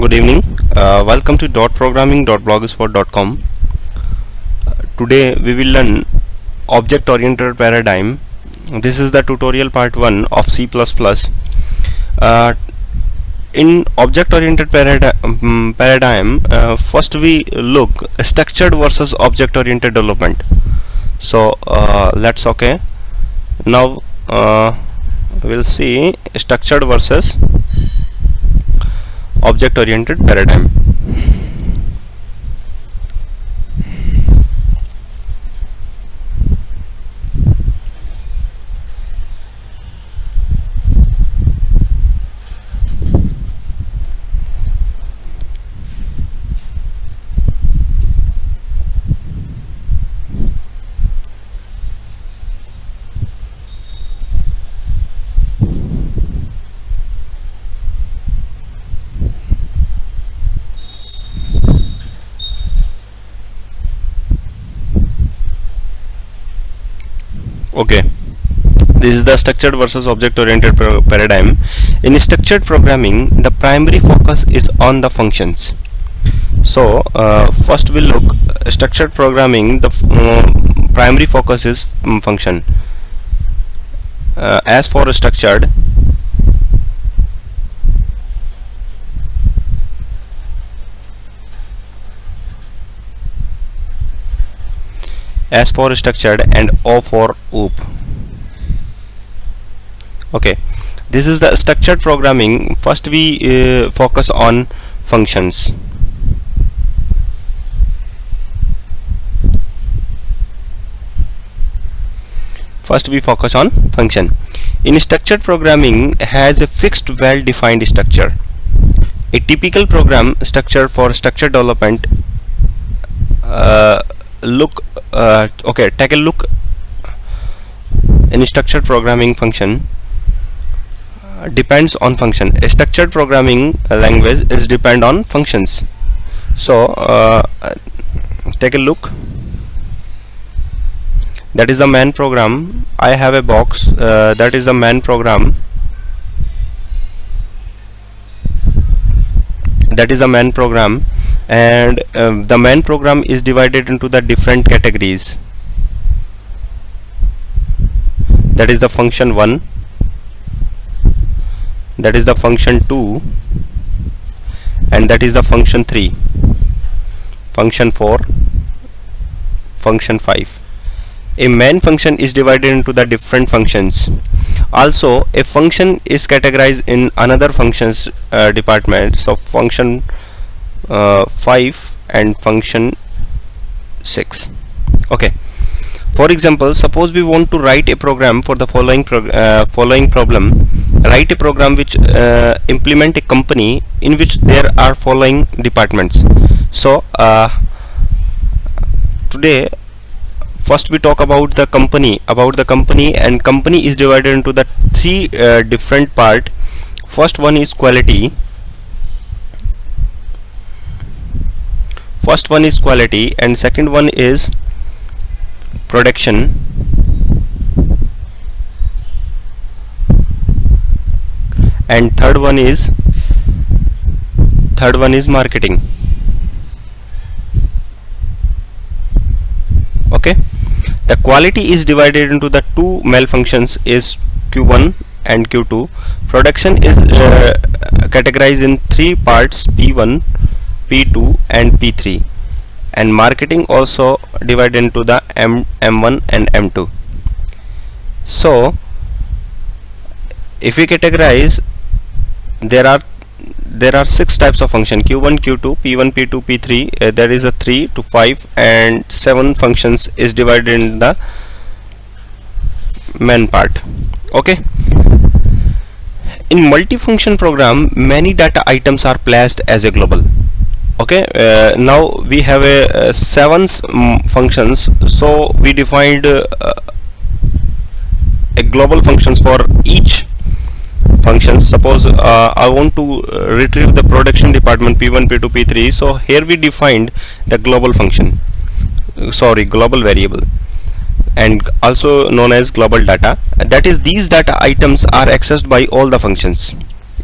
Good evening. Welcome to .programming.blogspot.com. Today we will learn object-oriented paradigm. This is the tutorial part 1 of C++. In object-oriented paradigm, first we look structured versus object-oriented development. So let's okay. Now we'll see structured versus object-oriented paradigm. Okay, this is the structured versus object-oriented paradigm. In structured programming, the primary focus is on the functions. So first we'll look structured programming. The primary focus is function. As for structured, and O for OOP. Okay, this is the structured programming. First we focus on functions. In structured programming has a fixed well-defined structure. A typical program structure for structured development take a look in structured programming. Function depends on function. A structured programming language is depend on functions. So take a look. That is a main program. I have a box that is a main program. And the main program is divided into the different categories. That is the function 1, that is the function 2, and that is the function 3, function 4, function 5. A main function is divided into the different functions. Also, a function is categorized in another functions department. So function 5 and function 6. Okay, for example, suppose we want to write a program for the following problem. Write a program which implement a company in which there are following departments. So today first we talk about the company, and company is divided into the three different part. First one is quality, and second one is production, and third one is marketing. Okay, the quality is divided into the two malfunctions is Q1 and Q2. Production is categorized in three parts, P1, P2 and P3, and marketing also divided into the M1 and M2. So if we categorize, there are 6 types of function: Q1, Q2, P1, P2, P3. There is a 3 to 5 and 7 functions is divided in the main part. Okay, in multifunction program, many data items are placed as a global. Okay, now we have a 7 functions. So we defined a global functions for each functions. Suppose I want to retrieve the production department P1, P2, P3. So here we defined the global function, global variable, and also known as global data. That is, these data items are accessed by all the functions.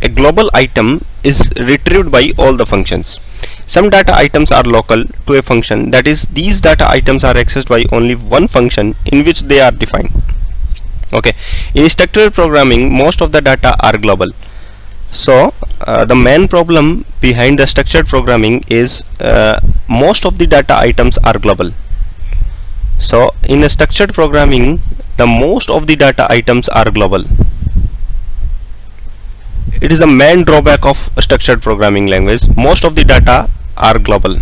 a global item is retrieved by all the functions. Some data items are local to a function, that is, these data items are accessed by only one function in which they are defined. Okay, in structured programming, most of the data are global. So the main problem behind the structured programming is most of the data items are global. So in a structured programming, the most of the data items are global. It is the main drawback of a structured programming language. Most of the data are global.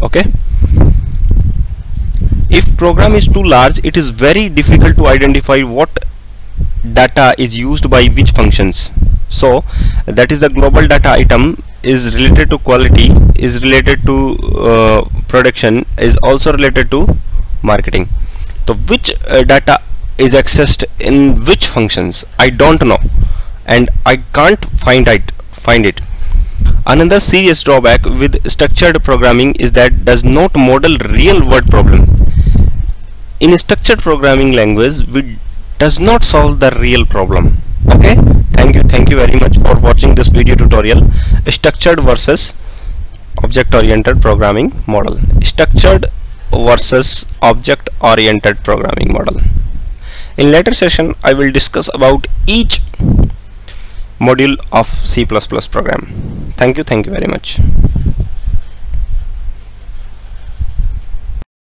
Okay. If program is too large, it is very difficult to identify what data is used by which functions. So that is, the global data item is related to quality, is related to production, is also related to marketing. So which data is accessed in which functions, I don't know, and I can't find it. Another serious drawback with structured programming is that does not model real world problem. In a structured programming language, we does not solve the real problem. Okay, thank you very much for watching this video tutorial, structured versus object oriented programming model. Structured versus object oriented programming model. In later session, I will discuss about each module of C++ program. Thank you very much.